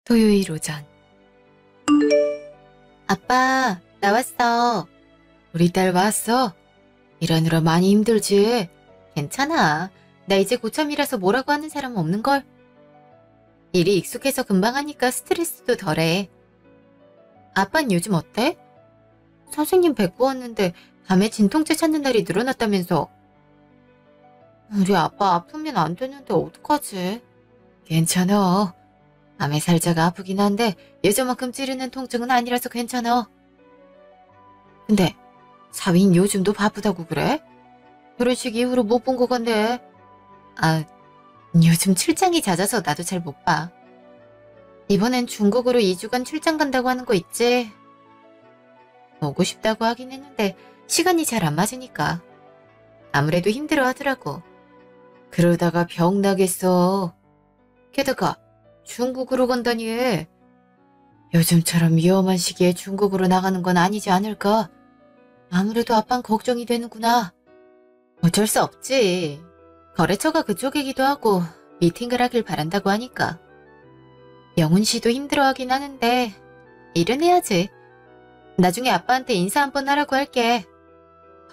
토요일 오전. 아빠, 나왔어. 우리 딸 왔어? 일하느라 많이 힘들지? 괜찮아. 나 이제 고참이라서 뭐라고 하는 사람 없는걸? 일이 익숙해서 금방 하니까 스트레스도 덜해. 아빤 요즘 어때? 선생님 뵙고 왔는데 밤에 진통제 찾는 날이 늘어났다면서. 우리 아빠 아프면 안 되는데 어떡하지? 괜찮아. 밤에 살짝 아프긴 한데 예전만큼 찌르는 통증은 아니라서 괜찮아. 근데 사위는 요즘도 바쁘다고 그래? 결혼식 이후로 못 본 거 같네. 아, 요즘 출장이 잦아서 나도 잘 못 봐. 이번엔 중국으로 2주간 출장 간다고 하는 거 있지? 오고 싶다고 하긴 했는데 시간이 잘 안 맞으니까. 아무래도 힘들어 하더라고. 그러다가 병 나겠어. 게다가 중국으로 간다니. 요즘처럼 위험한 시기에 중국으로 나가는 건 아니지 않을까? 아무래도 아빤 걱정이 되는구나. 어쩔 수 없지. 거래처가 그쪽이기도 하고 미팅을 하길 바란다고 하니까. 영훈 씨도 힘들어하긴 하는데 일은 해야지. 나중에 아빠한테 인사 한번 하라고 할게.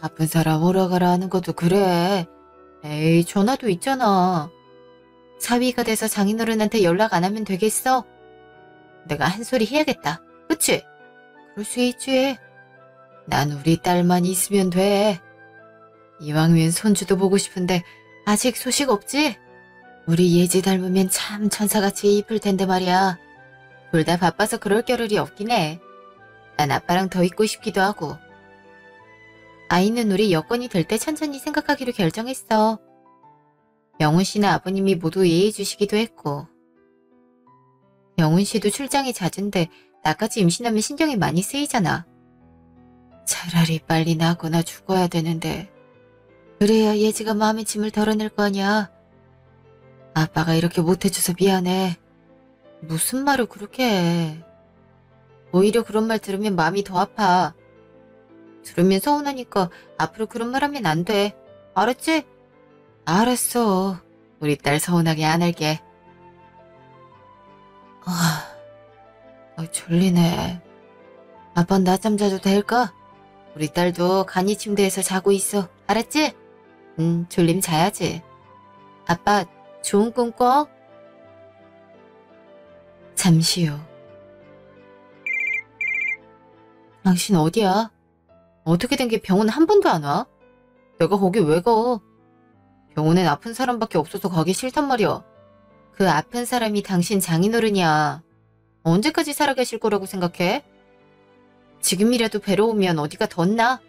바쁜 사람 오라 가라 하는 것도 그래. 에이, 전화도 있잖아. 사위가 돼서 장인어른한테 연락 안 하면 되겠어? 내가 한 소리 해야겠다. 그치? 그럴 수 있지. 난 우리 딸만 있으면 돼. 이왕이면 손주도 보고 싶은데 아직 소식 없지? 우리 예지 닮으면 참 천사같이 이쁠 텐데 말이야. 둘 다 바빠서 그럴 겨를이 없긴 해. 난 아빠랑 더 있고 싶기도 하고. 아이는 우리 여건이 될 때 천천히 생각하기로 결정했어. 영훈 씨나 아버님이 모두 이해해 주시기도 했고. 영훈 씨도 출장이 잦은데 나까지 임신하면 신경이 많이 쓰이잖아. 차라리 빨리 나거나 죽어야 되는데 그래야 예지가 마음의 짐을 덜어낼 거 아니야. 아빠가 이렇게 못해줘서 미안해. 무슨 말을 그렇게 해. 오히려 그런 말 들으면 마음이 더 아파. 들으면 서운하니까 앞으로 그런 말 하면 안 돼. 알았지? 알았어. 우리 딸 서운하게 안 할게. 졸리네. 아빠 낮잠 자도 될까? 우리 딸도 간이 침대에서 자고 있어. 알았지? 졸림 자야지. 아빠, 좋은 꿈 꿔. 잠시 후. 당신 어디야? 어떻게 된 게 병원 한 번도 안 와? 내가 거기 왜 가? 병원엔 아픈 사람밖에 없어서 가기 싫단 말이야. 그 아픈 사람이 당신 장인어른이야. 언제까지 살아계실 거라고 생각해? 지금이라도 뵈러 오면 어디가 덧나?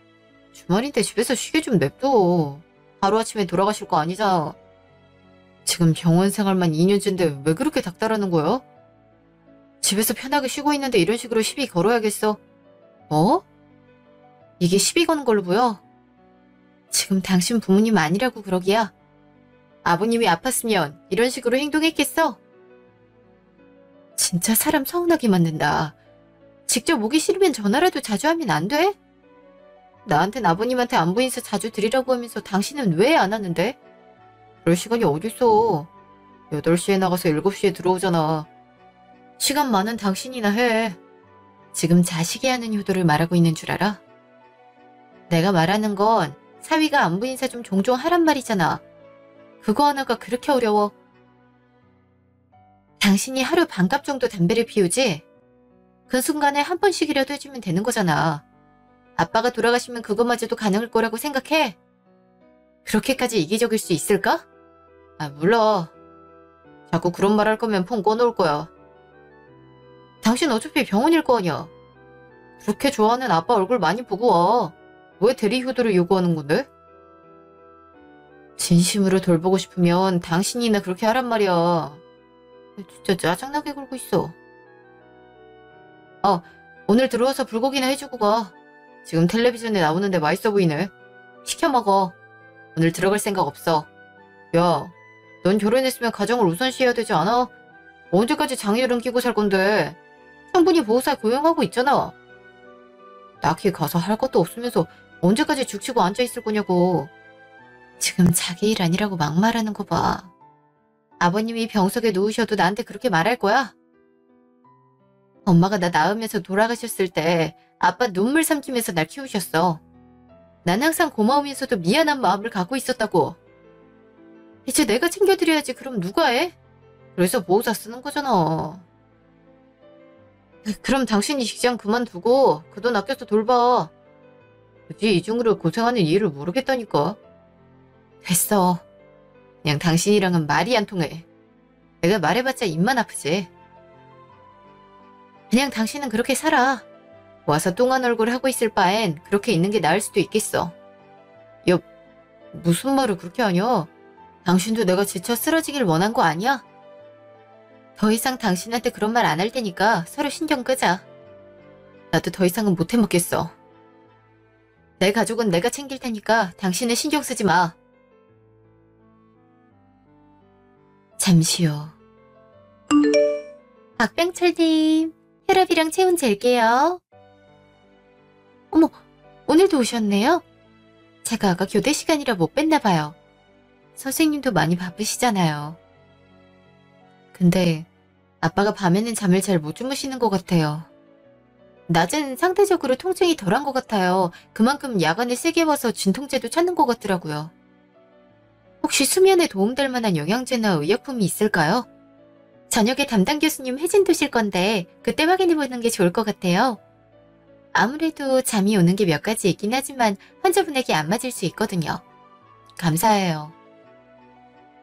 주말인데 집에서 쉬게 좀 냅둬. 하루아침에 돌아가실 거 아니잖아. 지금 병원 생활만 2년째인데 왜 그렇게 닥달하는 거야? 집에서 편하게 쉬고 있는데 이런 식으로 시비 걸어야겠어. 뭐? 이게 시비 거는 걸로 보여? 지금 당신 부모님 아니라고 그러기야. 아버님이 아팠으면 이런 식으로 행동했겠어? 진짜 사람 서운하게 만든다. 직접 오기 싫으면 전화라도 자주 하면 안 돼? 나한텐 아버님한테 안부 인사 자주 드리라고 하면서 당신은 왜 안 하는데? 그럴 시간이 어딨어. 8시에 나가서 7시에 들어오잖아. 시간 많은 당신이나 해. 지금 자식이 하는 효도를 말하고 있는 줄 알아? 내가 말하는 건 사위가 안부 인사 좀 종종 하란 말이잖아. 그거 하나가 그렇게 어려워. 당신이 하루 반갑 정도 담배를 피우지? 그 순간에 한 번씩이라도 해주면 되는 거잖아. 아빠가 돌아가시면 그것마저도 가능할 거라고 생각해? 그렇게까지 이기적일 수 있을까? 아, 몰라. 자꾸 그런 말 할 거면 폰 꺼놓을 거야. 당신 어차피 병원일 거 아니야. 그렇게 좋아하는 아빠 얼굴 많이 보고 와. 왜 대리 효도를 요구하는 건데? 진심으로 돌보고 싶으면 당신이나 그렇게 하란 말이야. 진짜 짜증나게 굴고 있어. 오늘 들어와서 불고기나 해주고 가. 지금 텔레비전에 나오는데 맛있어 보이네. 시켜 먹어. 오늘 들어갈 생각 없어. 야, 넌 결혼했으면 가정을 우선시해야 되지 않아? 언제까지 장애를 끼고 살 건데? 충분히 보호사 고용하고 있잖아. 딱히 가서 할 것도 없으면서 언제까지 죽치고 앉아있을 거냐고. 지금 자기 일 아니라고 막말하는 거 봐. 아버님이 병석에 누우셔도 나한테 그렇게 말할 거야? 엄마가 나 낳으면서 돌아가셨을 때 아빠 눈물 삼키면서 날 키우셨어. 난 항상 고마우면서도 미안한 마음을 갖고 있었다고. 대체 내가 챙겨드려야지 그럼 누가 해? 그래서 보호자 쓰는 거잖아. 그럼 당신이 직장 그만두고 그 돈 아껴서 돌봐. 굳이 이중으로 고생하는 이유를 모르겠다니까. 됐어. 그냥 당신이랑은 말이 안 통해. 내가 말해봤자 입만 아프지. 그냥 당신은 그렇게 살아. 와서 뚱한 얼굴 하고 있을 바엔 그렇게 있는 게 나을 수도 있겠어. 야, 무슨 말을 그렇게 하냐? 당신도 내가 지쳐 쓰러지길 원한 거 아니야? 더 이상 당신한테 그런 말 안 할 테니까 서로 신경 끄자. 나도 더 이상은 못 해먹겠어. 내 가족은 내가 챙길 테니까 당신은 신경 쓰지 마. 잠시요. 박병철님, 혈압이랑 체온 잴게요. 어머, 오늘도 오셨네요? 제가 아까 교대 시간이라 못 뵀나 봐요. 선생님도 많이 바쁘시잖아요. 근데 아빠가 밤에는 잠을 잘 못 주무시는 것 같아요. 낮은 상대적으로 통증이 덜한 것 같아요. 그만큼 야간에 세게 와서 진통제도 찾는 것 같더라고요. 혹시 수면에 도움될 만한 영양제나 의약품이 있을까요? 저녁에 담당 교수님 회진 두실 건데 그때 확인해보는 게 좋을 것 같아요. 아무래도 잠이 오는 게 몇 가지 있긴 하지만 환자분에게 안 맞을 수 있거든요. 감사해요.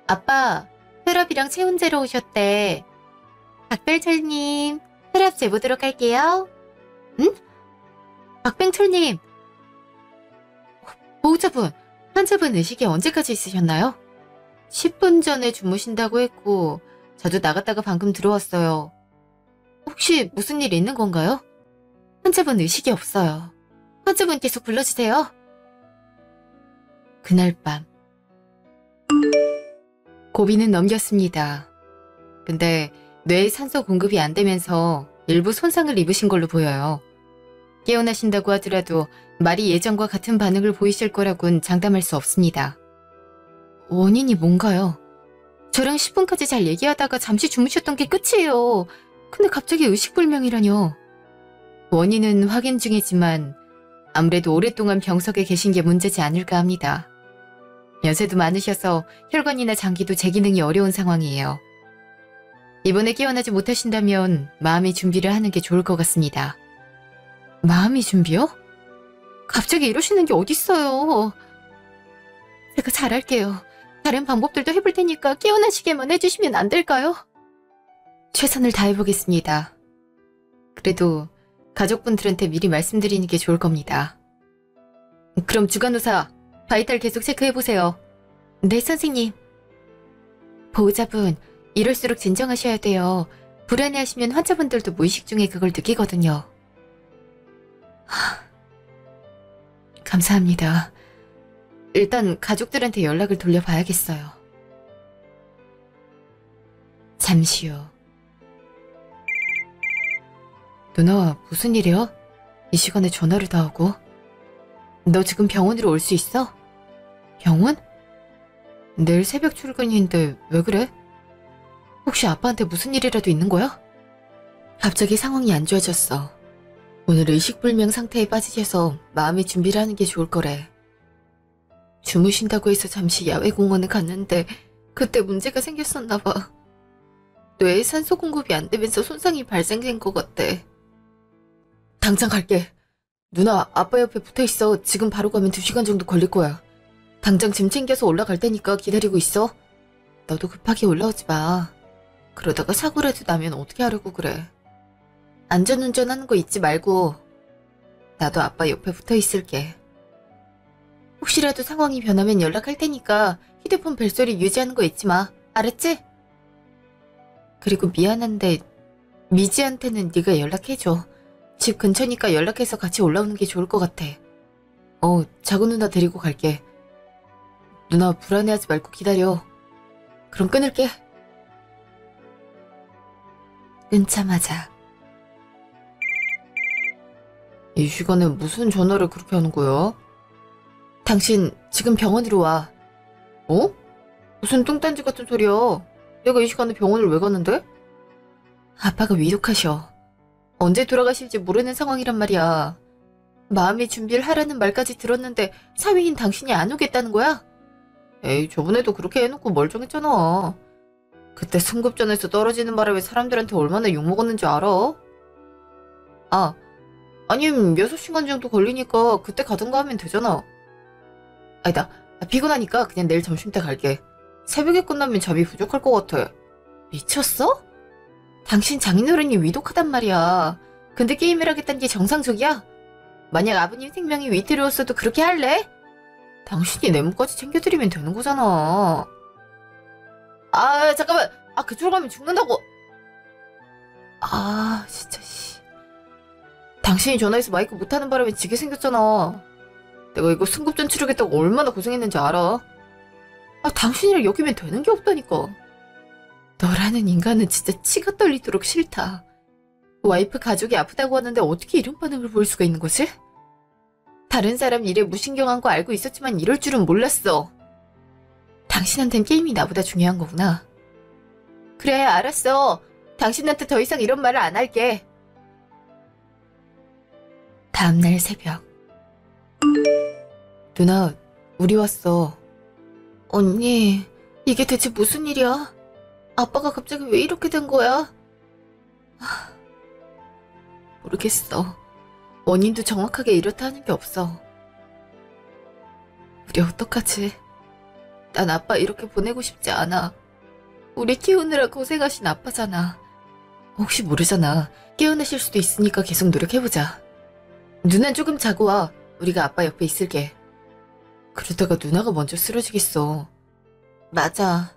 아빠, 혈압이랑 체온 재러 오셨대. 박별철님, 혈압 재보도록 할게요. 응? 박병철님! 보호자분, 환자분 의식이 언제까지 있으셨나요? 10분 전에 주무신다고 했고 저도 나갔다가 방금 들어왔어요. 혹시 무슨 일 있는 건가요? 환자분 의식이 없어요. 환자분 계속 불러주세요. 그날 밤 고비는 넘겼습니다. 근데 뇌에 산소 공급이 안 되면서 일부 손상을 입으신 걸로 보여요. 깨어나신다고 하더라도 말이 예전과 같은 반응을 보이실 거라곤 장담할 수 없습니다. 원인이 뭔가요? 저랑 10분까지 잘 얘기하다가 잠시 주무셨던 게 끝이에요. 근데 갑자기 의식불명이라뇨. 원인은 확인 중이지만 아무래도 오랫동안 병석에 계신 게 문제지 않을까 합니다. 연세도 많으셔서 혈관이나 장기도 제 기능이 어려운 상황이에요. 이번에 깨어나지 못하신다면 마음의 준비를 하는 게 좋을 것 같습니다. 마음의 준비요? 갑자기 이러시는 게 어딨어요. 제가 잘할게요. 다른 방법들도 해볼 테니까 깨어나시게만 해주시면 안 될까요? 최선을 다해보겠습니다. 그래도 가족분들한테 미리 말씀드리는 게 좋을 겁니다. 그럼 주간호사, 바이탈 계속 체크해보세요. 네, 선생님. 보호자분, 이럴수록 진정하셔야 돼요. 불안해하시면 환자분들도 무의식 중에 그걸 느끼거든요. 감사합니다. 일단 가족들한테 연락을 돌려봐야겠어요. 잠시 후. 누나, 무슨 일이야? 이 시간에 전화를 다 하고. 너 지금 병원으로 올 수 있어? 병원? 내일 새벽 출근인데 왜 그래? 혹시 아빠한테 무슨 일이라도 있는 거야? 갑자기 상황이 안 좋아졌어. 오늘 의식불명 상태에 빠지셔서 마음의 준비를 하는 게 좋을 거래. 주무신다고 해서 잠시 야외 공원에 갔는데 그때 문제가 생겼었나 봐. 뇌에 산소 공급이 안 되면서 손상이 발생된 것 같대. 당장 갈게. 누나, 아빠 옆에 붙어있어. 지금 바로 가면 2시간 정도 걸릴 거야. 당장 짐 챙겨서 올라갈 테니까 기다리고 있어. 너도 급하게 올라오지 마. 그러다가 사고라도 나면 어떻게 하려고 그래. 안전운전하는 거 잊지 말고. 나도 아빠 옆에 붙어있을게. 혹시라도 상황이 변하면 연락할 테니까 휴대폰 벨소리 유지하는 거 잊지 마. 알았지? 그리고 미안한데 미지한테는 네가 연락해줘. 집 근처니까 연락해서 같이 올라오는 게 좋을 것 같아. 자구 누나 데리고 갈게. 누나 불안해하지 말고 기다려. 그럼 끊을게. 끊자마자. 이 시간에 무슨 전화를 그렇게 하는 거야? 당신 지금 병원으로 와. 어? 무슨 뚱딴지 같은 소리야. 내가 이 시간에 병원을 왜 가는데? 아빠가 위독하셔. 언제 돌아가실지 모르는 상황이란 말이야. 마음의 준비를 하라는 말까지 들었는데 사위인 당신이 안 오겠다는 거야? 에이, 저번에도 그렇게 해놓고 멀쩡했잖아. 그때 승급전에서 떨어지는 바람에 사람들한테 얼마나 욕먹었는지 알아? 아, 아님 6시간 정도 걸리니까 그때 가든가 하면 되잖아. 아니다, 피곤하니까 그냥 내일 점심때 갈게. 새벽에 끝나면 잠이 부족할 것 같아. 미쳤어? 당신 장인어른이 위독하단 말이야. 근데 게임을 하겠다는 게 정상적이야? 만약 아버님 생명이 위태로웠어도 그렇게 할래? 당신이 내 몸까지 챙겨드리면 되는 거잖아. 아, 잠깐만. 그쪽으로 가면 죽는다고. 진짜, 씨. 당신이 전화해서 마이크 못하는 바람에 지게 생겼잖아. 내가 이거 승급전 치르겠다고 얼마나 고생했는지 알아? 당신이랑 엮이면 되는 게 없다니까. 너라는 인간은 진짜 치가 떨리도록 싫다. 와이프 가족이 아프다고 하는데 어떻게 이런 반응을 보일 수가 있는 거지? 다른 사람 일에 무신경한 거 알고 있었지만 이럴 줄은 몰랐어. 당신한텐 게임이 나보다 중요한 거구나. 그래, 알았어. 당신한테 더 이상 이런 말을 안 할게. 다음날 새벽. 누나, 우리 왔어. 언니, 이게 대체 무슨 일이야? 아빠가 갑자기 왜 이렇게 된 거야? 모르겠어. 원인도 정확하게 이렇다 하는 게 없어. 우리 어떡하지? 난 아빠 이렇게 보내고 싶지 않아. 우리 키우느라 고생하신 아빠잖아. 혹시 모르잖아. 깨어나실 수도 있으니까 계속 노력해보자. 누난 조금 자고 와. 우리가 아빠 옆에 있을게. 그러다가 누나가 먼저 쓰러지겠어. 맞아.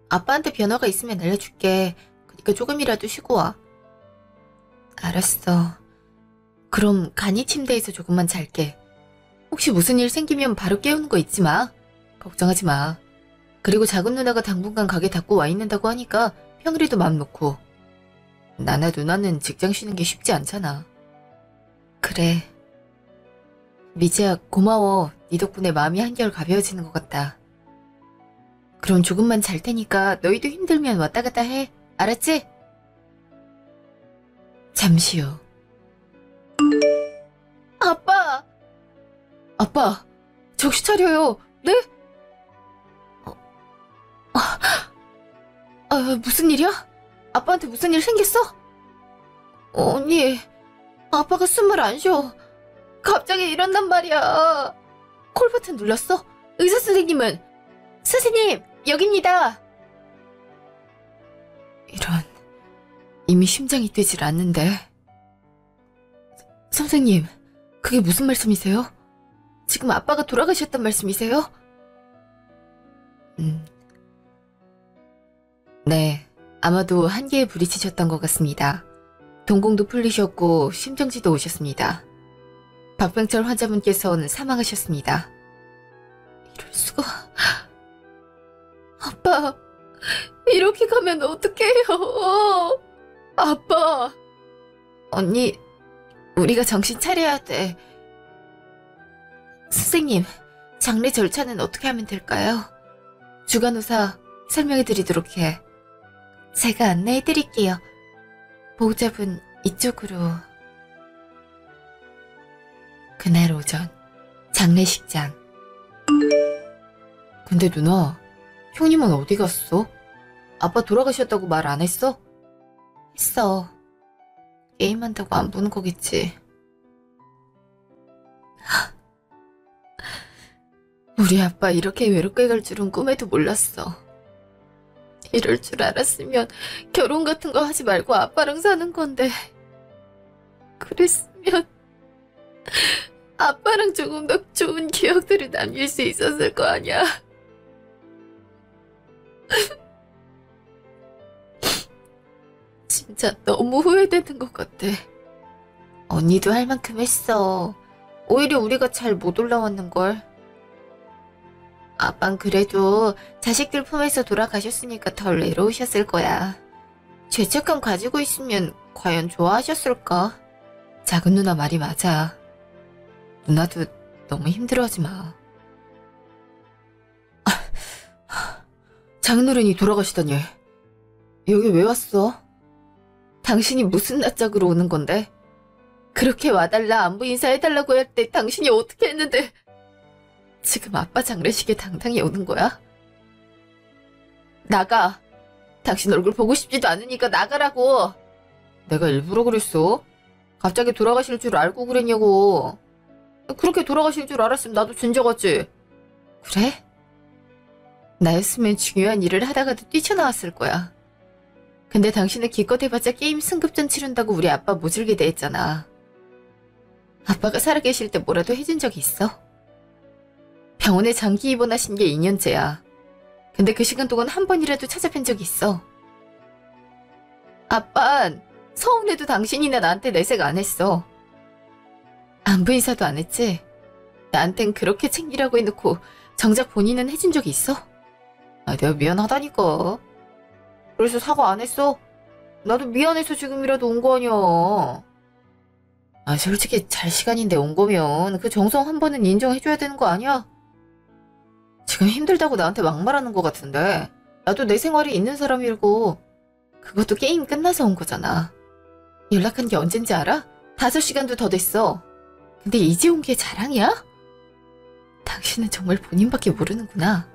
아빠한테 변화가 있으면 알려줄게. 그러니까 조금이라도 쉬고 와. 알았어. 그럼 간이 침대에서 조금만 잘게. 혹시 무슨 일 생기면 바로 깨우는 거 잊지 마. 걱정하지 마. 그리고 작은 누나가 당분간 가게 닫고 와 있는다고 하니까 평일에도 마음 놓고. 나나 누나는 직장 쉬는 게 쉽지 않잖아. 그래. 미지야, 고마워. 네 덕분에 마음이 한결 가벼워지는 것 같다. 그럼 조금만 잘 테니까 너희도 힘들면 왔다 갔다 해. 알았지? 잠시 후. 아빠! 아빠, 정신 차려요. 네? 무슨 일이야? 아빠한테 무슨 일 생겼어? 언니, 아빠가 숨을 안 쉬어. 갑자기 이런단 말이야. 콜 버튼 눌렀어? 의사 선생님은? 선생님, 여깁니다. 이런, 이미 심장이 뛰질 않는데. 선생님, 그게 무슨 말씀이세요? 지금 아빠가 돌아가셨단 말씀이세요? 네, 아마도 한계에 부딪히셨던 것 같습니다. 동공도 풀리셨고 심정지도 오셨습니다. 박병철 환자분께서는 사망하셨습니다. 이럴 수가... 아빠, 이렇게 가면 어떡해요? 아빠! 언니, 우리가 정신 차려야 돼. 선생님, 장례 절차는 어떻게 하면 될까요? 주간호사 설명해드리도록 해. 제가 안내해드릴게요. 보호자분 이쪽으로. 그날 오전 장례식장. 근데 누나, 형님은 어디 갔어? 아빠 돌아가셨다고 말 안 했어? 했어. 게임한다고 안 보는 거겠지. 우리 아빠 이렇게 외롭게 갈 줄은 꿈에도 몰랐어. 이럴 줄 알았으면 결혼 같은 거 하지 말고 아빠랑 사는 건데. 그랬으면 아빠랑 조금 더 좋은 기억들을 남길 수 있었을 거 아니야. 진짜 너무 후회되는 것 같아. 언니도 할 만큼 했어. 오히려 우리가 잘 못 올라왔는걸. 아빤 그래도 자식들 품에서 돌아가셨으니까 덜 외로우셨을 거야. 죄책감 가지고 있으면 과연 좋아하셨을까? 작은 누나 말이 맞아. 누나도 너무 힘들어하지 마. 장인어른이 돌아가시다니. 여기 왜 왔어? 당신이 무슨 낯짝으로 오는 건데? 그렇게 와달라 안부 인사해달라고 할 때 당신이 어떻게 했는데 지금 아빠 장례식에 당당히 오는 거야? 나가. 당신 얼굴 보고 싶지도 않으니까 나가라고. 내가 일부러 그랬어? 갑자기 돌아가실 줄 알고 그랬냐고. 그렇게 돌아가실 줄 알았으면 나도 진정하지. 그래? 나였으면 중요한 일을 하다가도 뛰쳐나왔을 거야. 근데 당신은 기껏 해봤자 게임 승급전 치른다고 우리 아빠 모질게 대했잖아. 아빠가 살아계실 때 뭐라도 해준 적이 있어? 병원에 장기 입원하신 게 2년째야. 근데 그 시간 동안 한 번이라도 찾아뵌 적이 있어. 아빤 서운해도 당신이나 나한테 내색 안 했어. 안부 인사도 안 했지? 나한텐 그렇게 챙기라고 해놓고 정작 본인은 해준 적이 있어? 내가 미안하다니까. 그래서 사과 안 했어? 나도 미안해서 지금이라도 온 거 아니야. 솔직히 잘 시간인데 온 거면 그 정성 한 번은 인정해줘야 되는 거 아니야? 지금 힘들다고 나한테 막말하는 거 같은데 나도 내 생활이 있는 사람이고 그것도 게임 끝나서 온 거잖아. 연락한 게 언젠지 알아? 5시간도 더 됐어. 근데 이제 온 게 자랑이야? 당신은 정말 본인밖에 모르는구나.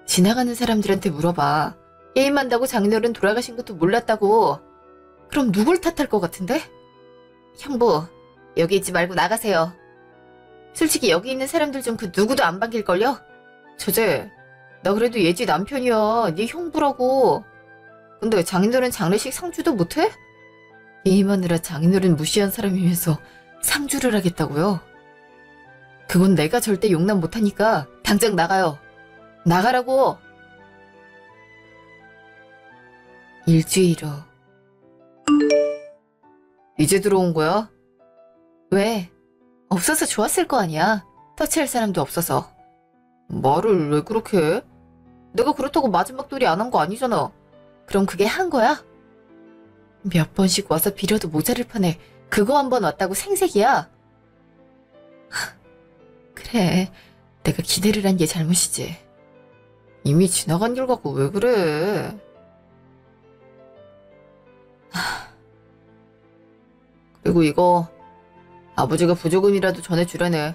지나가는 사람들한테 물어봐. 게임한다고 장인어른 돌아가신 것도 몰랐다고. 그럼 누굴 탓할 것 같은데? 형부, 여기 있지 말고 나가세요. 솔직히 여기 있는 사람들 중 그 누구도 안 반길걸요? 저제, 나 그래도 예지 남편이야. 네 형부라고. 근데 장인어른 장례식 상주도 못해? 게임하느라 장인어른 무시한 사람이면서 상주를 하겠다고요? 그건 내가 절대 용납 못하니까 당장 나가요. 나가라고! 일주일 후. 이제 들어온 거야? 왜? 없어서 좋았을 거 아니야. 터치할 사람도 없어서. 말을 왜 그렇게 해? 내가 그렇다고 마지막 돌이 안 한 거 아니잖아. 그럼 그게 한 거야? 몇 번씩 와서 빌어도 모자를 판에 그거 한 번 왔다고 생색이야? 그래, 내가 기대를 한 게 잘못이지. 이미 지나간 길 갖고 왜 그래? 그리고 이거 아버지가 부조금이라도 전해주라네.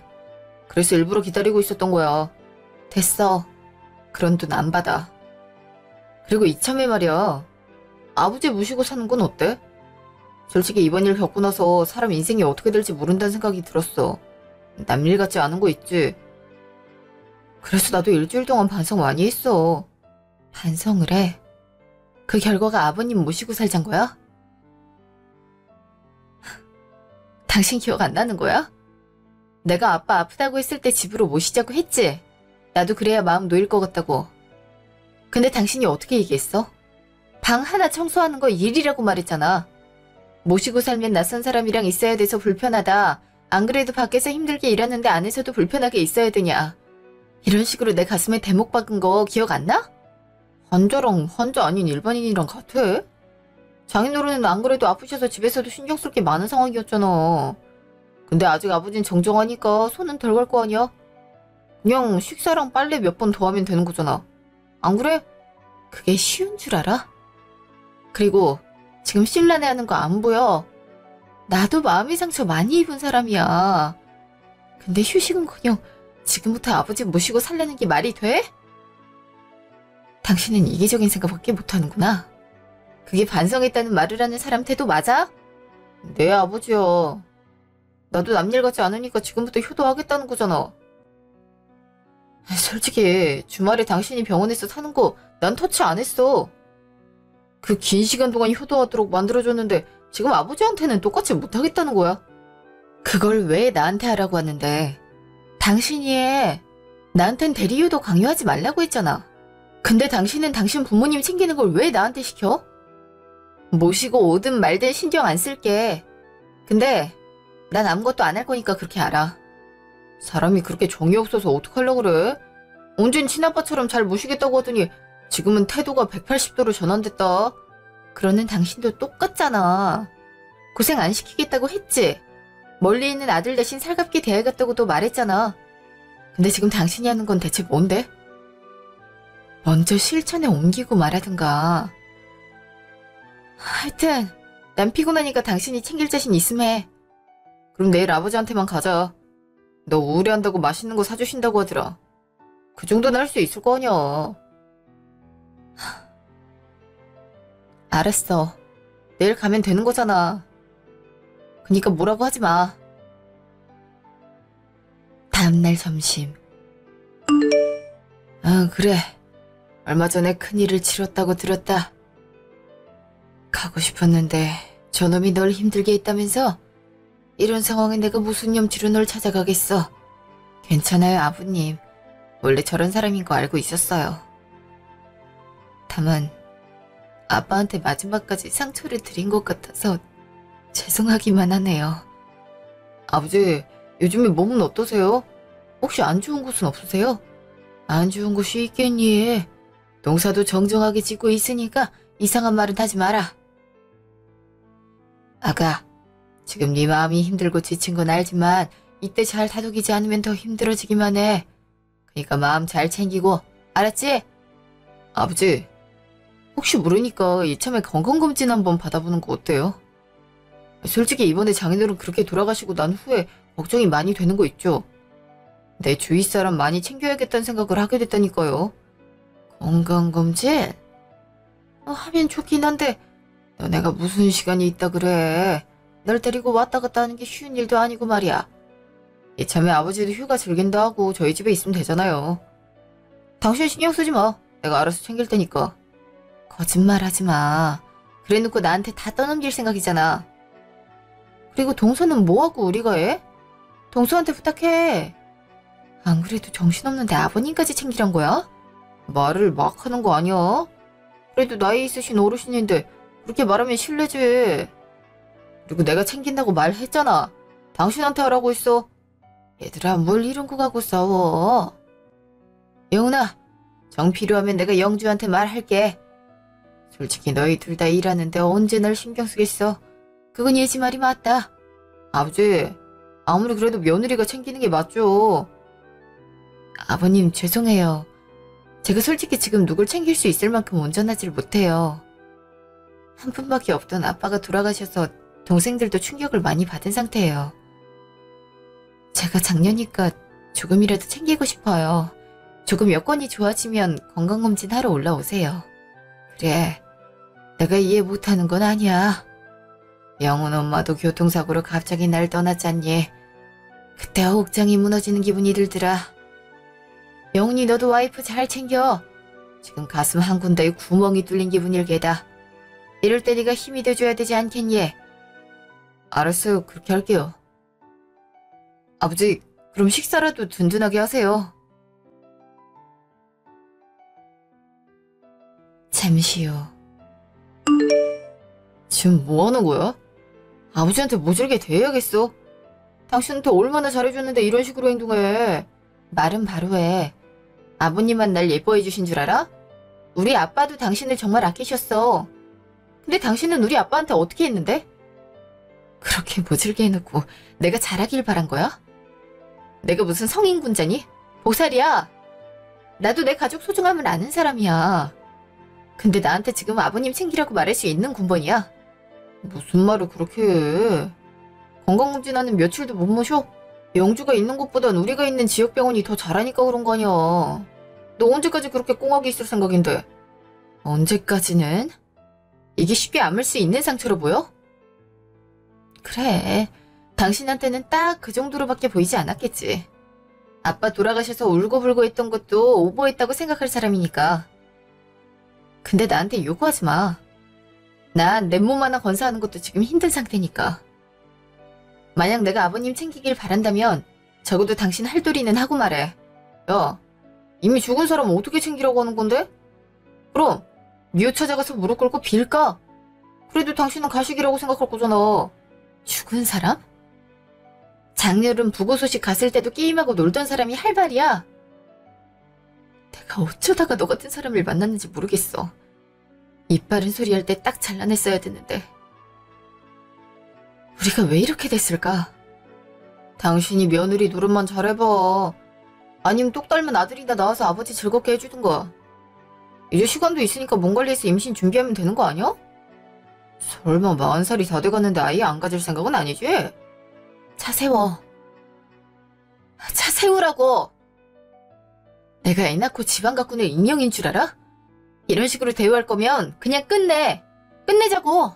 그래서 일부러 기다리고 있었던 거야. 됐어. 그런 돈 안 받아. 그리고 이참에 말이야. 아버지 모시고 사는 건 어때? 솔직히 이번 일 겪고 나서 사람 인생이 어떻게 될지 모른다는 생각이 들었어. 남일 같지 않은 거 있지? 그래서 나도 일주일 동안 반성 많이 했어. 반성을 해? 그 결과가 아버님 모시고 살잔 거야? 당신 기억 안 나는 거야? 내가 아빠 아프다고 했을 때 집으로 모시자고 했지? 나도 그래야 마음 놓일 것 같다고. 근데 당신이 어떻게 얘기했어? 방 하나 청소하는 거 일이라고 말했잖아. 모시고 살면 낯선 사람이랑 있어야 돼서 불편하다. 안 그래도 밖에서 힘들게 일하는데 안에서도 불편하게 있어야 되냐. 이런 식으로 내 가슴에 대목 박은 거 기억 안 나? 환자랑 환자 아닌 일반인이랑 같아? 장인어른은 안 그래도 아프셔서 집에서도 신경 쓸 게 많은 상황이었잖아. 근데 아직 아버진 정정하니까 손은 덜 갈 거 아니야? 그냥 식사랑 빨래 몇 번 더 하면 되는 거잖아. 안 그래? 그게 쉬운 줄 알아? 그리고 지금 신란해하는 거 안 보여? 나도 마음의 상처 많이 입은 사람이야. 근데 휴식은커녕 지금부터 아버지 모시고 살려는 게 말이 돼? 당신은 이기적인 생각밖에 못하는구나. 그게 반성했다는 말을 하는 사람 태도 맞아? 내 아버지야. 나도 남일 같지 않으니까 지금부터 효도하겠다는 거잖아. 솔직히 주말에 당신이 병원에서 사는 거 난 터치 안 했어. 그 긴 시간 동안 효도하도록 만들어줬는데 지금 아버지한테는 똑같이 못하겠다는 거야. 그걸 왜 나한테 하라고 하는데? 당신이 해. 나한텐 대리효도 강요하지 말라고 했잖아. 근데 당신은 당신 부모님 챙기는 걸 왜 나한테 시켜? 모시고 오든 말든 신경 안 쓸게. 근데 난 아무것도 안 할 거니까 그렇게 알아. 사람이 그렇게 정이 없어서 어떡하려고 그래? 언젠 친아빠처럼 잘 모시겠다고 하더니 지금은 태도가 180도로 전환됐다. 그러는 당신도 똑같잖아. 고생 안 시키겠다고 했지? 멀리 있는 아들 대신 살갑게 대해야겠다고도 말했잖아. 근데 지금 당신이 하는 건 대체 뭔데? 먼저 실천에 옮기고 말하든가. 하여튼 난 피곤하니까 당신이 챙길 자신 있음 해. 그럼 내일 아버지한테만 가자. 너 우울해한다고 맛있는 거 사주신다고 하더라. 그 정도는 할 수 있을 거 아니야. 알았어. 내일 가면 되는 거잖아. 그니까 뭐라고 하지 마. 다음날 점심. 그래. 얼마 전에 큰일을 치렀다고 들었다. 가고 싶었는데 저놈이 널 힘들게 했다면서? 이런 상황에 내가 무슨 염치로 널 찾아가겠어. 괜찮아요, 아버님. 원래 저런 사람인 거 알고 있었어요. 다만 아빠한테 마지막까지 상처를 드린 것 같아서 죄송하기만 하네요. 아버지, 요즘에 몸은 어떠세요? 혹시 안 좋은 곳은 없으세요? 안 좋은 곳이 있겠니? 농사도 정정하게 짓고 있으니까 이상한 말은 하지 마라. 아가, 지금 네 마음이 힘들고 지친 건 알지만 이때 잘 다독이지 않으면 더 힘들어지기만 해. 그러니까 마음 잘 챙기고, 알았지? 아버지, 혹시 모르니까 이참에 건강검진 한번 받아보는 거 어때요? 솔직히 이번에 장인어른 그렇게 돌아가시고 난 후에 걱정이 많이 되는 거 있죠? 내 주위 사람 많이 챙겨야겠다는 생각을 하게 됐다니까요. 건강검진? 하면 좋긴 한데 너네가 무슨 시간이 있다 그래. 널 데리고 왔다 갔다 하는 게 쉬운 일도 아니고 말이야. 이참에 아버지도 휴가 즐긴다 하고 저희 집에 있으면 되잖아요. 당신 신경 쓰지 마. 내가 알아서 챙길 테니까. 거짓말하지 마. 그래놓고 나한테 다 떠넘길 생각이잖아. 그리고 동서는 뭐하고 우리가 해? 동서한테 부탁해. 안 그래도 정신없는데 아버님까지 챙기란 거야? 말을 막 하는 거 아니야? 그래도 나이 있으신 어르신인데 그렇게 말하면 실례지. 그리고 내가 챙긴다고 말했잖아. 당신한테 하라고 했어. 얘들아, 뭘 이런 거 갖고 싸워. 영훈아, 정 필요하면 내가 영주한테 말할게. 솔직히 너희 둘 다 일하는데 언제 날 신경 쓰겠어. 그건 예지 말이 맞다. 아버지, 아무리 그래도 며느리가 챙기는 게 맞죠. 아버님, 죄송해요. 제가 솔직히 지금 누굴 챙길 수 있을 만큼 온전하질 못해요. 한 분밖에 없던 아빠가 돌아가셔서 동생들도 충격을 많이 받은 상태예요. 제가 작년이니까 조금이라도 챙기고 싶어요. 조금 여건이 좋아지면 건강검진 하러 올라오세요. 그래, 내가 이해 못하는 건 아니야. 영훈 엄마도 교통사고로 갑자기 날 떠났잖니. 그때 옥장이 무너지는 기분이 들더라. 영훈이, 너도 와이프 잘 챙겨. 지금 가슴 한 군데에 구멍이 뚫린 기분일 게다. 이럴 때 네가 힘이 돼줘야 되지 않겠니? 알았어요. 그렇게 할게요. 아버지, 그럼 식사라도 든든하게 하세요. 잠시 후. 지금 뭐 하는 거야? 아버지한테 모질게 대해야겠어. 당신한테 얼마나 잘해줬는데 이런 식으로 행동해. 말은 바로 해. 아버님만 날 예뻐해 주신 줄 알아? 우리 아빠도 당신을 정말 아끼셨어. 근데 당신은 우리 아빠한테 어떻게 했는데? 그렇게 모질게 해놓고 내가 잘하길 바란 거야? 내가 무슨 성인군자니? 보살이야. 나도 내 가족 소중함을 아는 사람이야. 근데 나한테 지금 아버님 챙기라고 말할 수 있는 군번이야? 무슨 말을 그렇게 해. 건강검진하는 며칠도 못 모셔? 영주가 있는 곳보단 우리가 있는 지역병원이 더 잘하니까 그런 거 아니야. 너 언제까지 그렇게 꽁하게 있을 생각인데? 언제까지는? 이게 쉽게 아물 수 있는 상처로 보여? 그래, 당신한테는 딱 그 정도로밖에 보이지 않았겠지. 아빠 돌아가셔서 울고불고 했던 것도 오버했다고 생각할 사람이니까. 근데 나한테 요구하지 마. 난 내 몸 하나 건사하는 것도 지금 힘든 상태니까. 만약 내가 아버님 챙기길 바란다면 적어도 당신 할 도리는 하고 말해. 야, 이미 죽은 사람 어떻게 챙기라고 하는 건데? 그럼 미호 찾아가서 무릎 꿇고 빌까? 그래도 당신은 가식이라고 생각할 거잖아. 죽은 사람? 작년은 부고 소식 갔을 때도 게임하고 놀던 사람이 할 말이야. 내가 어쩌다가 너 같은 사람을 만났는지 모르겠어. 입 바른 소리 할 때 딱 잘라냈어야 됐는데. 우리가 왜 이렇게 됐을까? 당신이 며느리 노릇만 잘해봐. 아니면 똑 닮은 아들이나 낳아서 아버지 즐겁게 해주든가. 이제 시간도 있으니까 몸 관리해서 임신 준비하면 되는 거 아니야? 설마 40살이 다 돼가는데 아예 안 가질 생각은 아니지? 차 세워. 차 세우라고! 내가 애 낳고 집안 가꾸는 인형인 줄 알아? 이런 식으로 대우할 거면 그냥 끝내! 끝내자고!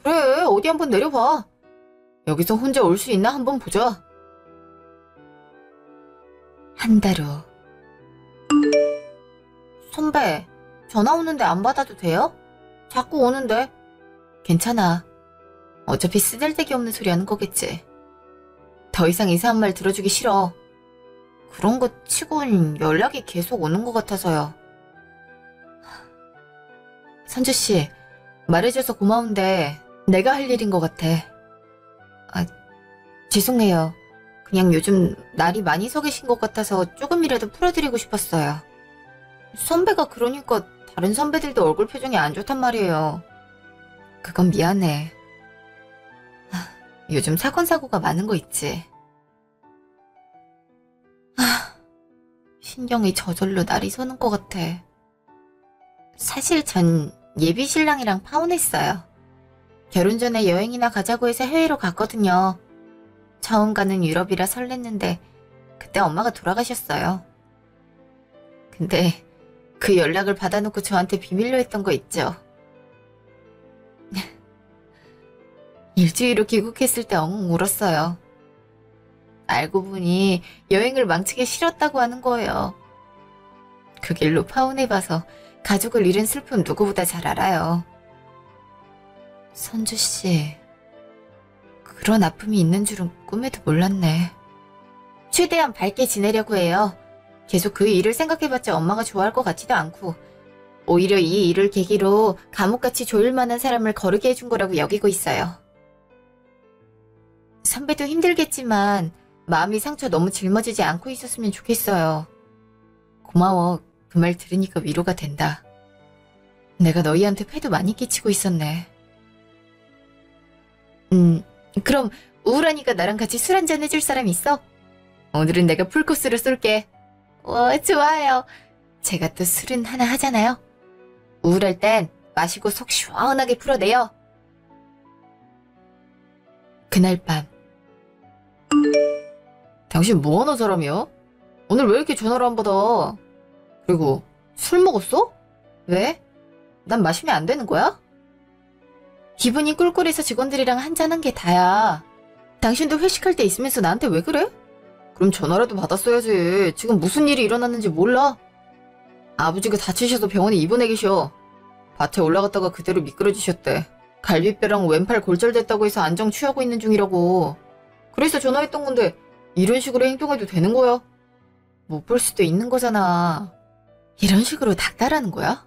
그래, 어디 한번 내려봐. 여기서 혼자 올 수 있나 한번 보자. 한 달 후. 선배, 전화 오는데 안 받아도 돼요? 자꾸 오는데. 괜찮아. 어차피 쓰잘데기 없는 소리 하는 거겠지. 더 이상 이상한 말 들어주기 싫어. 그런 거 치곤 연락이 계속 오는 것 같아서요. 선주씨, 말해줘서 고마운데 내가 할 일인 것 같아. 아, 죄송해요. 그냥 요즘 날이 많이 서 계신 것 같아서 조금이라도 풀어드리고 싶었어요. 선배가 그러니까 다른 선배들도 얼굴 표정이 안 좋단 말이에요. 그건 미안해. 요즘 사건 사고가 많은 거 있지. 신경이 저절로 날이 서는 것 같아. 사실 전 예비 신랑이랑 파혼했어요. 결혼 전에 여행이나 가자고 해서 해외로 갔거든요. 처음 가는 유럽이라 설렜는데 그때 엄마가 돌아가셨어요. 근데 그 연락을 받아놓고 저한테 비밀로 했던 거 있죠. 일주일 후 귀국했을 때 엉엉 울었어요. 알고 보니 여행을 망치기 싫었다고 하는 거예요. 그 길로 파혼해봐서 가족을 잃은 슬픔 누구보다 잘 알아요. 선주씨, 그런 아픔이 있는 줄은 꿈에도 몰랐네. 최대한 밝게 지내려고 해요. 계속 그 일을 생각해봤자 엄마가 좋아할 것 같지도 않고 오히려 이 일을 계기로 감옥같이 조일 만한 사람을 거르게 해준 거라고 여기고 있어요. 선배도 힘들겠지만 마음이 상처 너무 짊어지지 않고 있었으면 좋겠어요. 고마워. 그 말 들으니까 위로가 된다. 내가 너희한테 폐도 많이 끼치고 있었네. 그럼 우울하니까 나랑 같이 술 한잔 해줄 사람 있어? 오늘은 내가 풀코스로 쏠게. 와, 좋아요. 제가 또 술은 하나 하잖아요. 우울할 땐 마시고 속 시원하게 풀어내요. 그날 밤. 당신 뭐하는 사람이야? 오늘 왜 이렇게 전화를 안 받아? 그리고 술 먹었어? 왜? 난 마시면 안 되는 거야? 기분이 꿀꿀해서 직원들이랑 한잔한 게 다야. 당신도 회식할 때 있으면서 나한테 왜 그래? 그럼 전화라도 받았어야지. 지금 무슨 일이 일어났는지 몰라? 아버지가 다치셔서 병원에 입원해 계셔. 밭에 올라갔다가 그대로 미끄러지셨대. 갈비뼈랑 왼팔 골절됐다고 해서 안정 취하고 있는 중이라고. 그래서 전화했던 건데 이런 식으로 행동해도 되는 거야? 못 볼 수도 있는 거잖아. 이런 식으로 닥달하는 거야?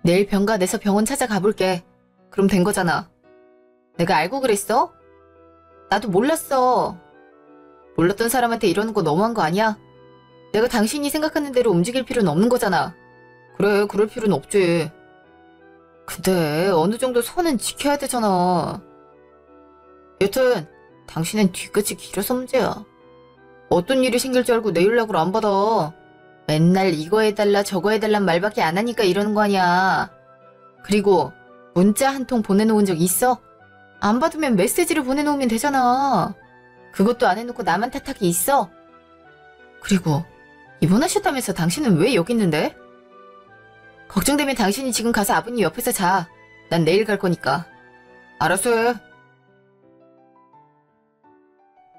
내일 병가 내서 병원 찾아가 볼게. 그럼 된 거잖아. 내가 알고 그랬어? 나도 몰랐어. 몰랐던 사람한테 이러는 거 너무한 거 아니야? 내가 당신이 생각하는 대로 움직일 필요는 없는 거잖아. 그래, 그럴 필요는 없지. 근데 어느 정도 선은 지켜야 되잖아. 여튼 당신은 뒤끝이 길어서 문제야. 어떤 일이 생길 줄 알고 내 연락을 안 받아. 맨날 이거 해달라 저거 해달란 말밖에 안 하니까 이러는 거 아니야. 그리고 문자 한 통 보내놓은 적 있어? 안 받으면 메시지를 보내놓으면 되잖아. 그것도 안 해놓고 나만 탓하기 있어? 그리고 입원하셨다면서 당신은 왜 여기 있는데? 걱정되면 당신이 지금 가서 아버님 옆에서 자. 난 내일 갈 거니까. 알았어 해.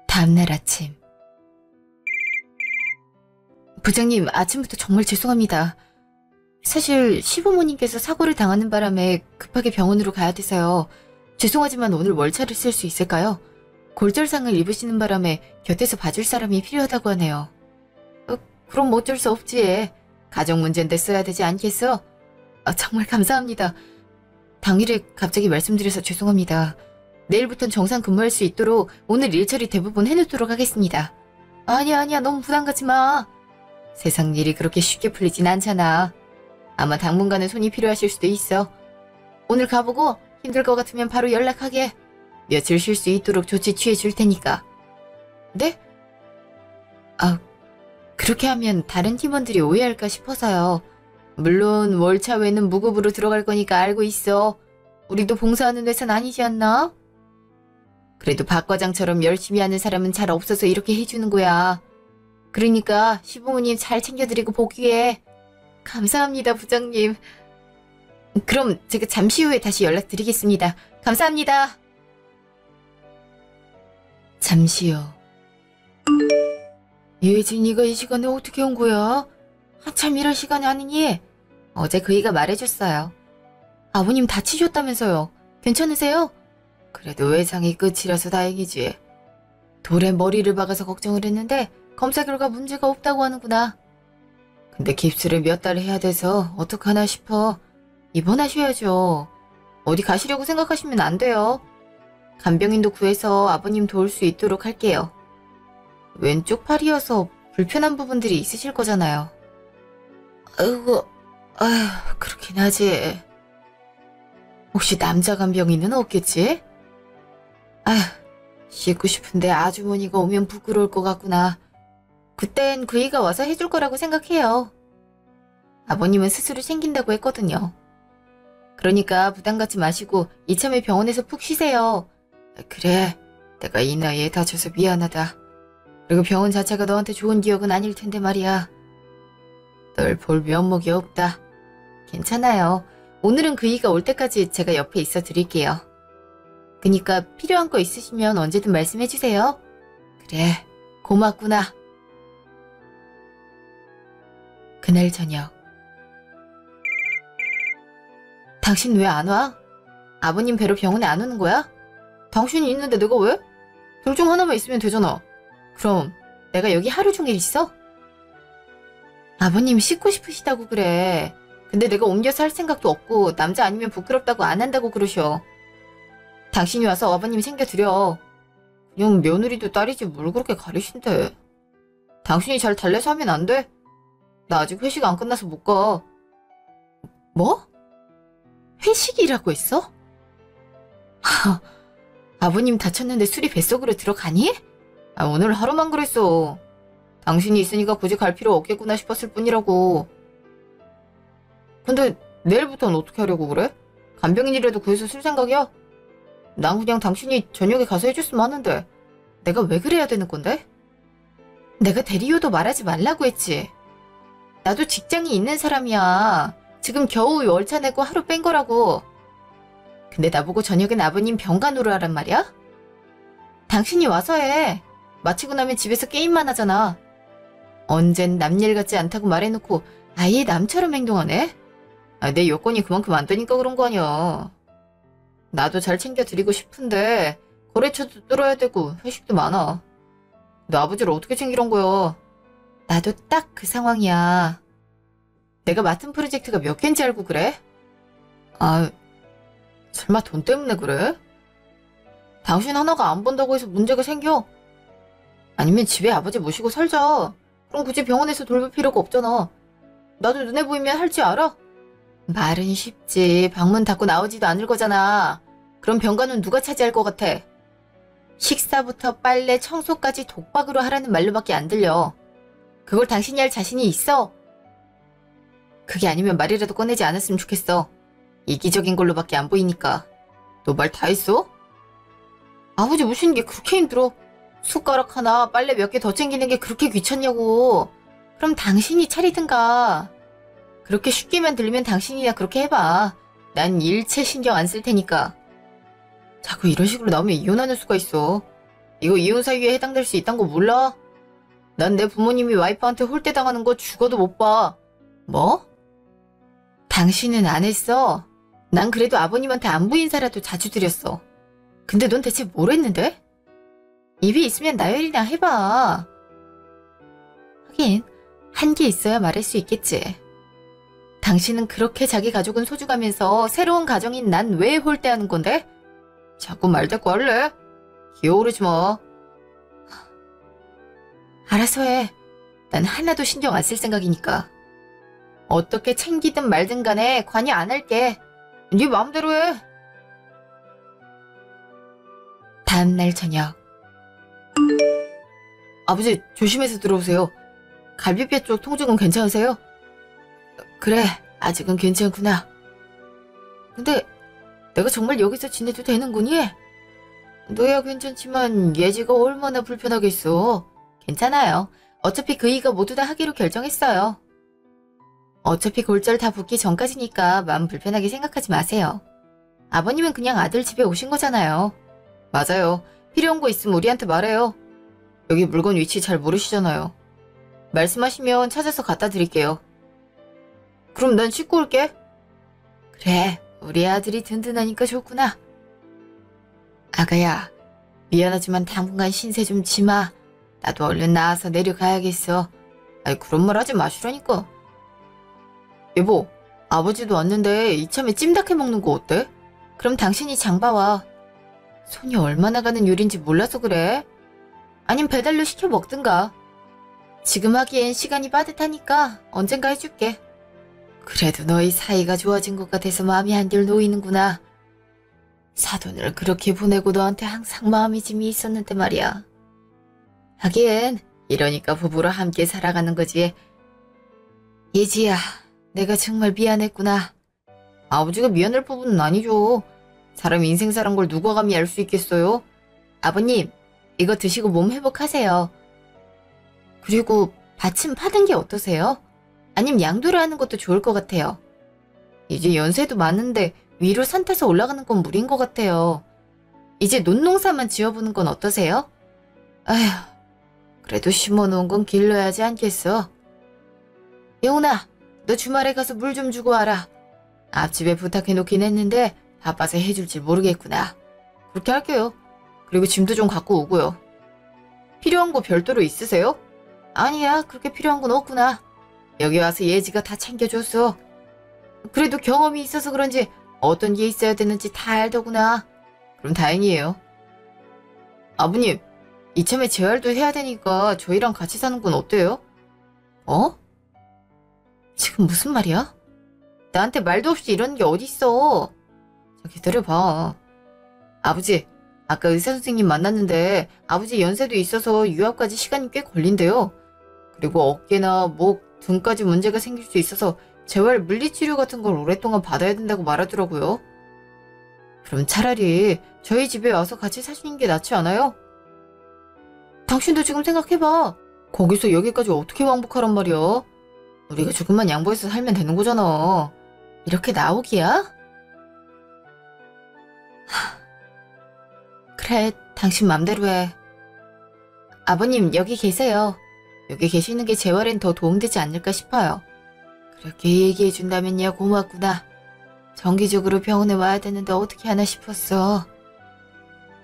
다음날 아침. 부장님, 아침부터 정말 죄송합니다. 사실 시부모님께서 사고를 당하는 바람에 급하게 병원으로 가야 돼서요. 죄송하지만 오늘 월차를 쓸 수 있을까요? 골절상을 입으시는 바람에 곁에서 봐줄 사람이 필요하다고 하네요. 그럼 어쩔 수 없지. 가정 문제인데 써야 되지 않겠어? 정말 감사합니다. 당일에 갑자기 말씀드려서 죄송합니다. 내일부턴 정상 근무할 수 있도록 오늘 일처리 대부분 해놓도록 하겠습니다. 아니야, 너무 부담 갖지 마. 세상 일이 그렇게 쉽게 풀리진 않잖아. 아마 당분간은 손이 필요하실 수도 있어. 오늘 가보고 힘들 것 같으면 바로 연락하게. 며칠 쉴 수 있도록 조치 취해 줄 테니까. 네? 그렇게 하면 다른 팀원들이 오해할까 싶어서요. 물론 월차 외는 무급으로 들어갈 거니까 알고 있어. 우리도 봉사하는 회사는 아니지 않나? 그래도 박 과장처럼 열심히 하는 사람은 잘 없어서 이렇게 해주는 거야. 그러니까 시부모님 잘 챙겨드리고 보기에. 감사합니다, 부장님. 그럼 제가 잠시 후에 다시 연락드리겠습니다. 감사합니다. 잠시요. 예진이가 이 시간에 어떻게 온 거야? 한참 일할 시간이 아니니? 어제 그이가 말해줬어요. 아버님 다치셨다면서요. 괜찮으세요? 그래도 외상이 끝이라서 다행이지. 돌에 머리를 박아서 걱정을 했는데 검사 결과 문제가 없다고 하는구나. 근데 깁스를 몇 달 해야 돼서 어떡하나 싶어. 입원하셔야죠. 어디 가시려고 생각하시면 안 돼요. 간병인도 구해서 아버님 도울 수 있도록 할게요. 왼쪽 팔이어서 불편한 부분들이 있으실 거잖아요. 아이고, 아휴, 그렇긴 하지. 혹시 남자 간병인은 없겠지? 아휴, 씻고 싶은데 아주머니가 오면 부끄러울 것 같구나. 그땐 그이가 와서 해줄 거라고 생각해요. 아버님은 스스로 챙긴다고 했거든요. 그러니까 부담 갖지 마시고 이참에 병원에서 푹 쉬세요. 그래, 내가 이 나이에 다쳐서 미안하다. 그리고 병원 자체가 너한테 좋은 기억은 아닐 텐데 말이야. 널 볼 면목이 없다. 괜찮아요. 오늘은 그이가 올 때까지 제가 옆에 있어 드릴게요. 그니까 필요한 거 있으시면 언제든 말씀해 주세요. 그래, 고맙구나. 그날 저녁. 당신 왜 안 와? 아버님 뵈러 병원에 안 오는 거야? 당신이 있는데 내가 왜? 둘 중 하나만 있으면 되잖아. 그럼 내가 여기 하루 종일 있어? 아버님 씻고 싶으시다고 그래. 근데 내가 옮겨서 할 생각도 없고 남자 아니면 부끄럽다고 안 한다고 그러셔. 당신이 와서 아버님 챙겨드려. 그냥 며느리도 딸이지 뭘 그렇게 가리신대. 당신이 잘 달래서 하면 안 돼? 나 아직 회식 안 끝나서 못 가. 뭐? 회식이라고 했어? 아버님 다쳤는데 술이 뱃속으로 들어가니? 오늘 하루만 그랬어. 당신이 있으니까 굳이 갈 필요 없겠구나 싶었을 뿐이라고. 근데 내일부터는 어떻게 하려고 그래? 간병인이라도 구해서 쓸 생각이야? 난 그냥 당신이 저녁에 가서 해줬으면 하는데 내가 왜 그래야 되는 건데? 내가 대리요도 말하지 말라고 했지. 나도 직장이 있는 사람이야. 지금 겨우 월차 내고 하루 뺀 거라고. 근데 나보고 저녁엔 아버님 병간호를 하란 말이야? 당신이 와서 해. 마치고 나면 집에서 게임만 하잖아. 언젠 남일 같지 않다고 말해놓고 아예 남처럼 행동하네? 내 여건이 그만큼 안 되니까 그런 거 아니야. 나도 잘 챙겨드리고 싶은데 거래처도 뚫어야 되고 회식도 많아. 너 아버지를 어떻게 챙기란 거야? 나도 딱 그 상황이야. 내가 맡은 프로젝트가 몇 개인지 알고 그래? 설마 돈 때문에 그래? 당신 하나가 안 번다고 해서 문제가 생겨? 아니면 집에 아버지 모시고 살자. 그럼 굳이 병원에서 돌볼 필요가 없잖아. 나도 눈에 보이면 할 줄 알아? 말은 쉽지. 방문 닫고 나오지도 않을 거잖아. 그럼 병간호는 누가 차지할 것 같아? 식사부터 빨래, 청소까지 독박으로 하라는 말로밖에 안 들려. 그걸 당신이 할 자신이 있어? 그게 아니면 말이라도 꺼내지 않았으면 좋겠어. 이기적인 걸로밖에 안 보이니까. 너 말 다 했어? 아버지 모시는 게 그렇게 힘들어? 숟가락 하나, 빨래 몇 개 더 챙기는 게 그렇게 귀찮냐고. 그럼 당신이 차리든가. 그렇게 쉽게만 들리면 당신이나 그렇게 해봐. 난 일체 신경 안 쓸 테니까. 자꾸 이런 식으로 나오면 이혼하는 수가 있어. 이거 이혼 사유에 해당될 수 있단 거 몰라? 난 내 부모님이 와이프한테 홀대당하는 거 죽어도 못 봐. 뭐? 당신은 안 했어. 난 그래도 아버님한테 안부 인사라도 자주 드렸어. 근데 넌 대체 뭘 했는데? 입이 있으면 나열이나 해봐. 하긴 한게 있어야 말할 수 있겠지. 당신은 그렇게 자기 가족은 소중하면서 새로운 가정인 난 왜 홀대하는 건데? 자꾸 말 대꾸 할래? 기어오르지 마. 알아서 해. 난 하나도 신경 안 쓸 생각이니까. 어떻게 챙기든 말든 간에 관여 안 할게. 네 마음대로 해. 다음날 저녁. 아버지 조심해서 들어오세요. 갈비뼈 쪽 통증은 괜찮으세요? 그래, 아직은 괜찮구나. 근데 내가 정말 여기서 지내도 되는 거니? 너야 괜찮지만 예지가 얼마나 불편하겠어. 괜찮아요. 어차피 그 이가 모두 다 하기로 결정했어요. 어차피 골절 다 붓기 전까지니까 마음 불편하게 생각하지 마세요. 아버님은 그냥 아들 집에 오신 거잖아요. 맞아요. 필요한 거 있으면 우리한테 말해요. 여기 물건 위치 잘 모르시잖아요. 말씀하시면 찾아서 갖다 드릴게요. 그럼 난 씻고 올게. 그래, 우리 아들이 든든하니까 좋구나. 아가야, 미안하지만 당분간 신세 좀 지마. 나도 얼른 나와서 내려가야겠어. 아이, 그런 말 하지 마시라니까. 여보, 아버지도 왔는데 이참에 찜닭해 먹는 거 어때? 그럼 당신이 장 봐와. 손이 얼마나 가는 요리인지 몰라서 그래? 아님 배달로 시켜 먹든가. 지금 하기엔 시간이 빠듯하니까 언젠가 해줄게. 그래도 너희 사이가 좋아진 것 같아서 마음이 한결 놓이는구나. 사돈을 그렇게 보내고 너한테 항상 마음이 짐이 있었는데 말이야. 하긴 이러니까 부부로 함께 살아가는 거지. 예지야, 내가 정말 미안했구나. 아버지가 미안할 부분은 아니죠. 사람 인생사란 걸 누가 감히 알 수 있겠어요? 아버님, 이거 드시고 몸 회복하세요. 그리고 받침 파는 게 어떠세요? 아님 양도를 하는 것도 좋을 것 같아요. 이제 연세도 많은데 위로 산 타서 올라가는 건 무리인 것 같아요. 이제 논농사만 지어보는 건 어떠세요? 아휴, 그래도 심어놓은 건 길러야지 않겠어. 영훈아, 너 주말에 가서 물 좀 주고 와라. 앞집에 부탁해놓긴 했는데 바빠서 해줄지 모르겠구나. 그렇게 할게요. 그리고 짐도 좀 갖고 오고요. 필요한 거 별도로 있으세요? 아니야, 그렇게 필요한 건 없구나. 여기 와서 예지가 다 챙겨줬어. 그래도 경험이 있어서 그런지 어떤 게 있어야 되는지 다 알더구나. 그럼 다행이에요. 아버님, 이참에 재활도 해야 되니까 저희랑 같이 사는 건 어때요? 어? 지금 무슨 말이야? 나한테 말도 없이 이러는 게 어딨어. 자, 기다려봐. 아버지, 아까 의사 선생님 만났는데 아버지 연세도 있어서 유압까지 시간이 꽤 걸린대요. 그리고 어깨나 목, 등까지 문제가 생길 수 있어서 재활 물리치료 같은 걸 오랫동안 받아야 된다고 말하더라고요. 그럼 차라리 저희 집에 와서 같이 사시는 게 낫지 않아요? 당신도 지금 생각해봐. 거기서 여기까지 어떻게 왕복하란 말이야? 우리가 조금만 양보해서 살면 되는 거잖아. 이렇게 나오기야? 그래, 당신 맘대로 해. 아버님, 여기 계세요. 여기 계시는 게 재활엔 더 도움되지 않을까 싶어요. 그렇게 얘기해준다면야 고맙구나. 정기적으로 병원에 와야 되는데 어떻게 하나 싶었어.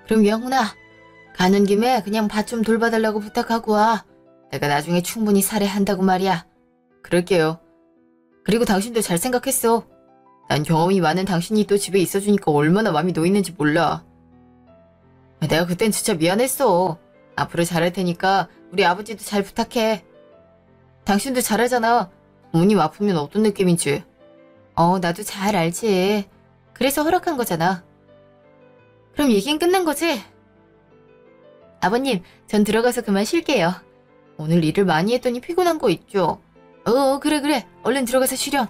그럼 영훈아, 가는 김에 그냥 밭 좀 돌봐달라고 부탁하고 와. 내가 나중에 충분히 살해한다고 말이야. 그럴게요. 그리고 당신도 잘 생각했어. 난 경험이 많은 당신이 또 집에 있어주니까 얼마나 마음이 놓이는지 몰라. 내가 그땐 진짜 미안했어. 앞으로 잘할 테니까 우리 아버지도 잘 부탁해. 당신도 잘하잖아. 부모님 아프면 어떤 느낌인지. 나도 잘 알지. 그래서 허락한 거잖아. 그럼 얘긴 끝난 거지? 아버님, 전 들어가서 그만 쉴게요. 오늘 일을 많이 했더니 피곤한 거 있죠? 그래. 얼른 들어가서 쉬렴.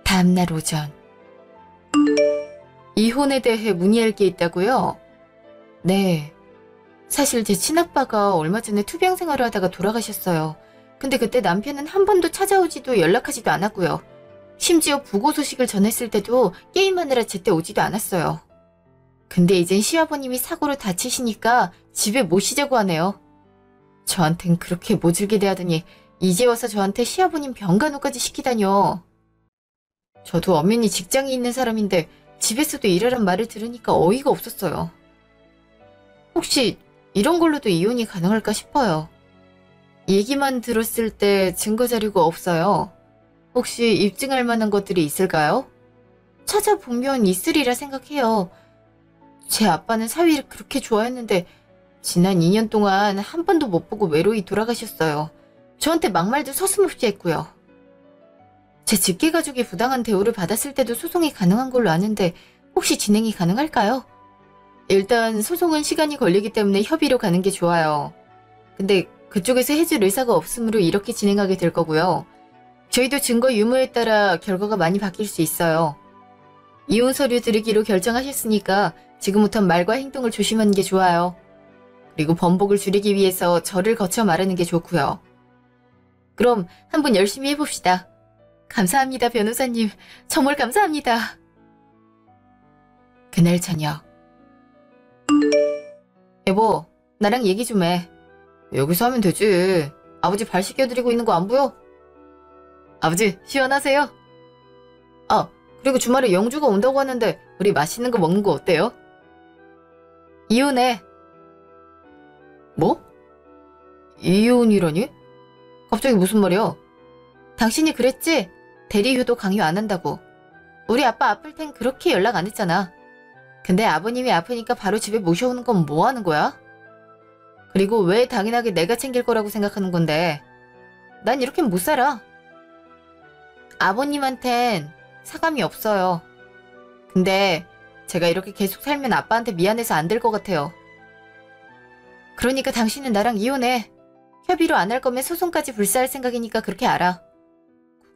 다음날 오전. 이혼에 대해 문의할 게 있다고요? 네. 사실 제 친아빠가 얼마 전에 투병 생활을 하다가 돌아가셨어요. 근데 그때 남편은 한 번도 찾아오지도 연락하지도 않았고요. 심지어 부고 소식을 전했을 때도 게임하느라 제때 오지도 않았어요. 근데 이젠 시아버님이 사고로 다치시니까 집에 모시자고 하네요. 저한텐 그렇게 모질게 대하더니 이제 와서 저한테 시아버님 병간호까지 시키다뇨. 저도 엄연히 직장이 있는 사람인데 집에서도 일하란 말을 들으니까 어이가 없었어요. 혹시 이런 걸로도 이혼이 가능할까 싶어요. 얘기만 들었을 때 증거 자료가 없어요. 혹시 입증할 만한 것들이 있을까요? 찾아보면 있으리라 생각해요. 제 아빠는 사위를 그렇게 좋아했는데 지난 2년 동안 한 번도 못 보고 외로이 돌아가셨어요. 저한테 막말도 서슴없이 했고요. 제 직계가족이 부당한 대우를 받았을 때도 소송이 가능한 걸로 아는데 혹시 진행이 가능할까요? 일단 소송은 시간이 걸리기 때문에 협의로 가는 게 좋아요. 근데 그쪽에서 해줄 의사가 없으므로 이렇게 진행하게 될 거고요. 저희도 증거 유무에 따라 결과가 많이 바뀔 수 있어요. 이혼 서류 드리기로 결정하셨으니까 지금부턴 말과 행동을 조심하는 게 좋아요. 그리고 번복을 줄이기 위해서 저를 거쳐 말하는 게 좋고요. 그럼 한번 열심히 해봅시다. 감사합니다, 변호사님. 정말 감사합니다. 그날 저녁. 여보, 나랑 얘기 좀 해. 여기서 하면 되지. 아버지 발 씻겨드리고 있는 거 안 보여? 아버지, 시원하세요? 아, 그리고 주말에 영주가 온다고 하는데 우리 맛있는 거 먹는 거 어때요? 이혼해. 뭐? 이혼이라니? 갑자기 무슨 말이야? 당신이 그랬지? 대리효도 강요 안 한다고. 우리 아빠 아플 땐 그렇게 연락 안 했잖아. 근데 아버님이 아프니까 바로 집에 모셔오는 건 뭐 하는 거야? 그리고 왜 당연하게 내가 챙길 거라고 생각하는 건데. 난 이렇게 못 살아. 아버님한텐 사감이 없어요. 근데 제가 이렇게 계속 살면 아빠한테 미안해서 안 될 것 같아요. 그러니까 당신은 나랑 이혼해. 협의로 안 할 거면 소송까지 불사할 생각이니까 그렇게 알아.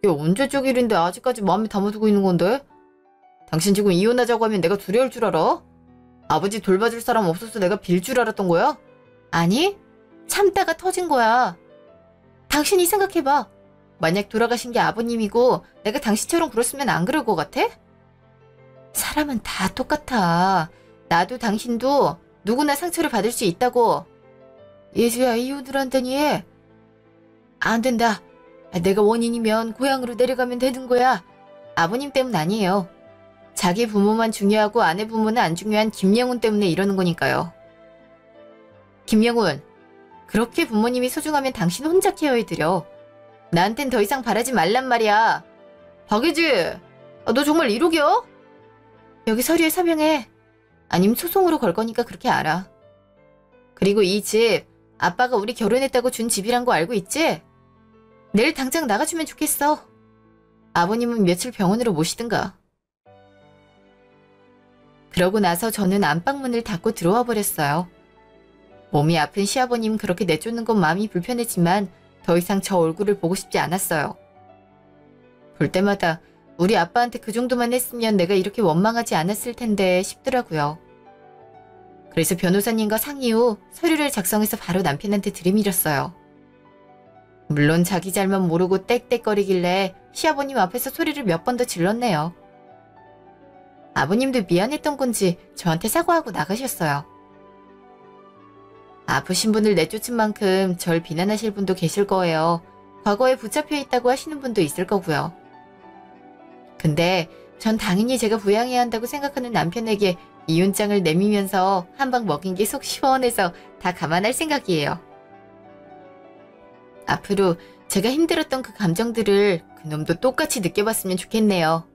그게 언제적 일인데 아직까지 마음에 담아두고 있는 건데? 당신 지금 이혼하자고 하면 내가 두려울 줄 알아? 아버지 돌봐줄 사람 없어서 내가 빌 줄 알았던 거야? 아니, 참다가 터진 거야. 당신이 생각해봐. 만약 돌아가신 게 아버님이고 내가 당신처럼 그랬으면 안 그럴 것 같아? 사람은 다 똑같아. 나도 당신도 누구나 상처를 받을 수 있다고. 예수야, 이혼을 한다니. 안 된다. 내가 원인이면 고향으로 내려가면 되는 거야. 아버님 때문 아니에요. 자기 부모만 중요하고 아내 부모는 안 중요한 김영훈 때문에 이러는 거니까요. 김영훈, 그렇게 부모님이 소중하면 당신 혼자 케어해드려. 나한텐 더 이상 바라지 말란 말이야. 박예지, 너 정말 이러겨? 여기 서류에 서명해. 아님 소송으로 걸 거니까 그렇게 알아. 그리고 이 집, 아빠가 우리 결혼했다고 준 집이란 거 알고 있지? 내일 당장 나가주면 좋겠어. 아버님은 며칠 병원으로 모시든가. 그러고 나서 저는 안방문을 닫고 들어와 버렸어요. 몸이 아픈 시아버님 그렇게 내쫓는 건 마음이 불편했지만 더 이상 저 얼굴을 보고 싶지 않았어요. 볼 때마다 우리 아빠한테 그 정도만 했으면 내가 이렇게 원망하지 않았을 텐데 싶더라고요. 그래서 변호사님과 상의 후 서류를 작성해서 바로 남편한테 들이밀었어요. 물론 자기 잘못 모르고 떽떽거리길래 시아버님 앞에서 소리를 몇 번 더 질렀네요. 아버님도 미안했던 건지 저한테 사과하고 나가셨어요. 아프신 분을 내쫓은 만큼 절 비난하실 분도 계실 거예요. 과거에 붙잡혀 있다고 하시는 분도 있을 거고요. 근데 전 당연히 제가 부양해야 한다고 생각하는 남편에게 이혼장을 내미면서 한 방 먹인 게 속 시원해서 다 감안할 생각이에요. 앞으로 제가 힘들었던 그 감정들을 그놈도 똑같이 느껴봤으면 좋겠네요.